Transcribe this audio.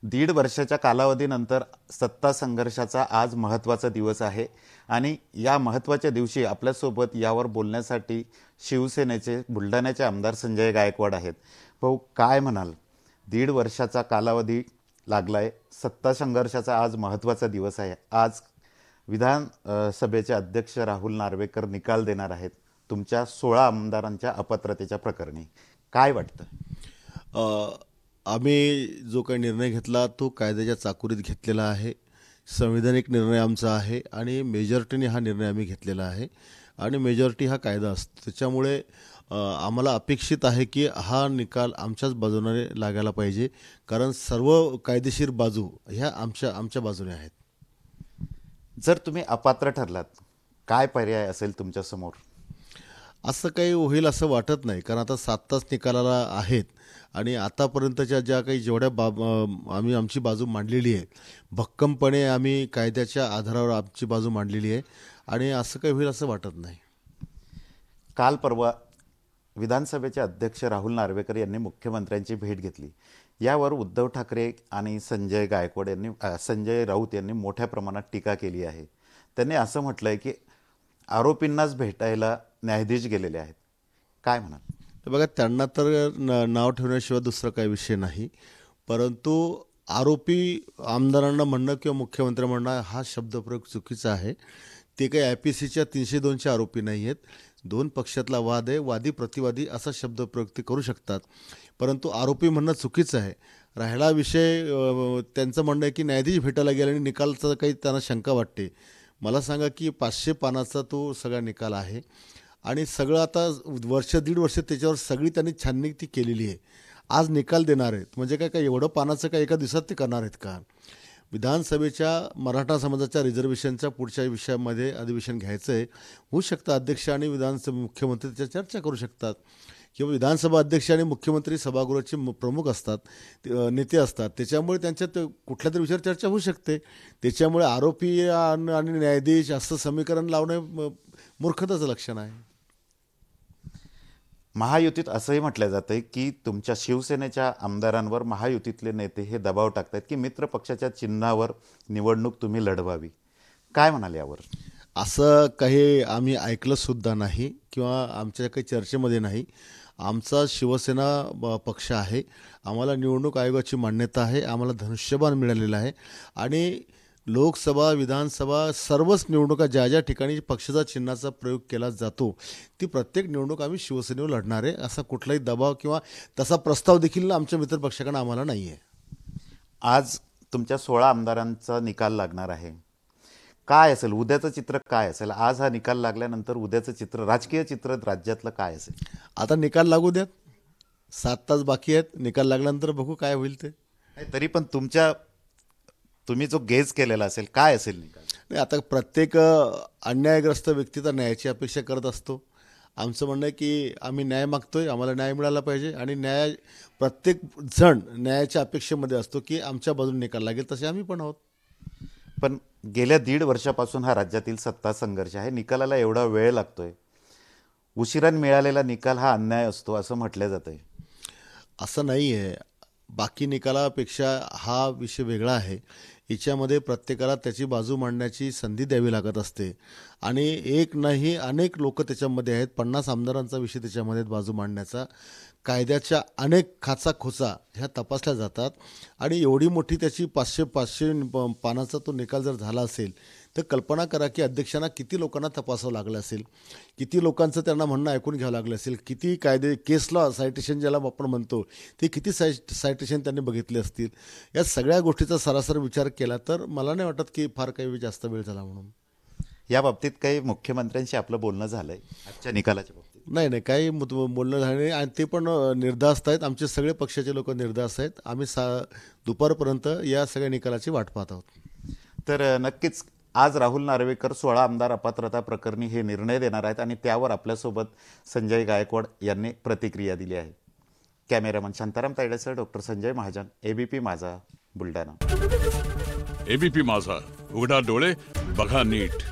दीड वर्षाच्या कालावधीनंतर सत्ता संघर्षाचा आज महत्त्वाचा दिवस आहे आणि या महत्त्वाच्या दिवशी आपल्यासोबत यावर बोलण्यासाठी शिवसेनेचे बुलढाण्याचे आमदार संजय गायकवाड आहेत. भाऊ, काय म्हणाल? दीड वर्षाचा कालावधी लागलाय, सत्ता संघर्षाचा आज महत्त्वाचा दिवस आहे. आज विधानसभेचे अध्यक्ष राहुल नार्वेकर निकाल देणार आहेत तुमच्या 16 आमदारांच्या अपात्रतेच्या प्रकरणी. काय वाटतं? आम्ही जो काही निर्णय घेतला तो कायद्याच्या चाकुरीत घेतलेला आहे. संविधानिक निर्णय आमचा आहे आणि मेजॉरिटीने हा निर्णय आम्ही घेतलेला आहे आणि मेजॉरिटी हा कायदा असतो. त्याच्यामुळे आम्हाला अपेक्षित आहे की हा निकाल आमच्याच बाजूने लागायला पाहिजे, कारण सर्व कायदेशीर बाजू ह्या आमच्या बाजूने आहेत. जर तुम्ही अपात्र ठरलात, काय पर्याय असेल तुमच्यासमोर? असं काही होईल असं वाटत नाही, कारण आता 7 तास निकालाला आहेत आणि आतापर्यंतच्या ज्या काही जेवढ्या आम्ही आमची बाजू मांडलेली आहे, भक्कमपणे आम्ही कायद्याच्या आधारावर आमची बाजू मांडलेली आहे आणि असं काही होईल असं वाटत नाही. काल परवा विधानसभेचे अध्यक्ष राहुल नार्वेकर यांनी मुख्यमंत्र्यांची भेट घेतली. यावर उद्धव ठाकरे आणि संजय राऊत यांनी मोठ्या प्रमाणात टीका केली आहे. त्यांनी असं म्हटलंय की आरोपींनाच भेटायला न्यायाधीश गेलेले आहेत. काय म्हणाल? बघा, त्यांना तर नाव ठेवण्याशिवाय दुसरा काही विषय नाही, परंतु आरोपी आमदारांना म्हणणं किंवा मुख्यमंत्री म्हणणं हा शब्दप्रयोग चुकीचा आहे. ते काही IPCच्या 302चे आरोपी नाही आहेत. 2 पक्षातला वाद आहे, वादी प्रतिवादी असा शब्दप्रयोग ते करू शकतात, परंतु आरोपी म्हणणं चुकीचं आहे. राहिला विषय त्यांचं म्हणणं आहे की न्यायाधीश भेटायला गेला आणि निकालचा काही त्यांना शंका वाटते. मला सांगा की 500 पानाचा तो सगळा निकाल आहे आणि सगळं आता दीड वर्ष त्याच्यावर सगळी त्यांनी छाननी ती केलेली आहे. आज निकाल देणार आहेत म्हणजे काय एवढं पानाचं काय एका दिवसात ते करणार आहेत का? विधानसभेच्या मराठा समाजाच्या रिझर्वेशनच्या पुढच्या विषयामध्ये अधिवेशन घ्यायचं आहे. होऊ शकतं अध्यक्ष आणि विधानसभा मुख्यमंत्री त्याच्या चर्चा करू शकतात, किंवा विधानसभा अध्यक्ष आणि मुख्यमंत्री सभागृहाचे प्रमुख असतात, नेते असतात, त्याच्यामुळे त्यांच्यात कुठल्या तरी विषयावर चर्चा होऊ शकते. त्याच्यामुळे आरोपी आणि न्यायाधीश असं समीकरण लावणे मूर्खताचं लक्षण आहे. महायुतीत असंही म्हटलं जातंय की तुमच्या शिवसेनेच्या आमदारांवर महायुतीतले नेते हे दबाव टाकतात की मित्र पक्षाच्या चिन्हावर निवडणूक तुम्ही लढवावी. काय म्हणाल यावर? असं काही आम्ही ऐकलं सुद्धा नाही किंवा आमच्या काही चर्चेमध्ये नाही. आमचा शिवसेना पक्ष आहे, आम्हाला निवडणूक आयोगाची मान्यता आहे, आम्हाला धनुष्यबाण मिळालेलं आहे आणि लोकसभा विधानसभा सर्वच निवडणुका ज्या ज्या ठिकाणी पक्षाचा चिन्हाचा प्रयोग केला जातो ती प्रत्येक निवडणूक आम्ही शिवसेनेवर लढणार आहे. असा कुठलाही दबाव किंवा तसा प्रस्ताव देखील आमच्या मित्रपक्षाकडे आम्हाला नाही आहे. आज तुमच्या 16 आमदारांचा निकाल लागणार आहे. काय असेल उद्याचं चित्र? काय असेल आज हा निकाल लागल्यानंतर उद्याचं चित्र, राजकीय चित्र राज्यातलं काय असेल? आता निकाल लागू द्यात, 7 तास बाकी आहेत. निकाल लागल्यानंतर बघू काय होईल ते. तरी पण तुम्ही जो गेज केलेला असेल, काय असेल निकाल? नाही, आता प्रत्येक अन्यायग्रस्त व्यक्ती तर न्यायाची अपेक्षा करत असतो. आमचं म्हणणं आहे की आम्ही न्याय मागतोय, आम्हाला न्याय मिळाला पाहिजे आणि प्रत्येक जण न्यायाच्या अपेक्षेमध्ये असतो की आमच्या बाजूने निकाल लागेल, तसे आम्ही पण आहोत. पण गेल्या दीड वर्षापासून हा राज्यातील सत्ता संघर्ष आहे. निकालाला एवढा वेळ लागतोय, उशिराने मिळालेला निकाल हा अन्याय असतो असं म्हटलं जातंय. असं नाही आहे. बाकी निकालापेक्षा हा विषय वेगळा आहे. याच्यामध्ये प्रत्येकाला त्याची बाजू मांडण्याची संधी द्यावी लागत असते आणि एक नाही अनेक लोक त्याच्यामध्ये आहेत. 50 आमदारांचा विषय त्याच्यामध्ये बाजू मांडण्याचा. कायद्याच्या अनेक खाचाखोचा ह्या तपासल्या जातात आणि एवढी मोठी त्याची 500 पानाचा तो निकाल जर झाला असेल तर कल्पना करा की अध्यक्षांना किती लोकांना तपासावं लागलं असेल, किती लोकांचं त्यांना म्हणणं ऐकून घ्यावं लागलं असेल, किती केस लॉ सायटेशन ज्याला आपण म्हणतो ते किती सायटेशन त्यांनी बघितले असतील. या सगळ्या गोष्टीचा सरासर विचार केला तर मला नाही वाटत की फार काही जास्त वेळ झाला म्हणून. या बाबतीत काही मुख्यमंत्र्यांशी आपलं बोलणं झालंय आजच्या निकालाच्या बाबतीत? नाही, काही बोलणं झालं नाही आणि ते पण निर्धास्त आहेत. आमचे सगळे पक्षाचे लोक निर्धास्त आहेत. आम्ही दुपारपर्यंत या सगळ्या निकालाची वाट पाहत आहोत. तर नक्कीच आज राहुल नार्वेकर 16 आमदार अपात्रता प्रकरणी हे निर्णय देणार आहेत आणि त्यावर आपल्यासोबत संजय गायकवाड यांनी प्रतिक्रिया दिली आहे. कॅमेरामन शांताराम तायडेसह doctor Sanjay Mahajan, ABP Majha, Buldhana. ABP माझा, उघडा डोळे बघा नीट.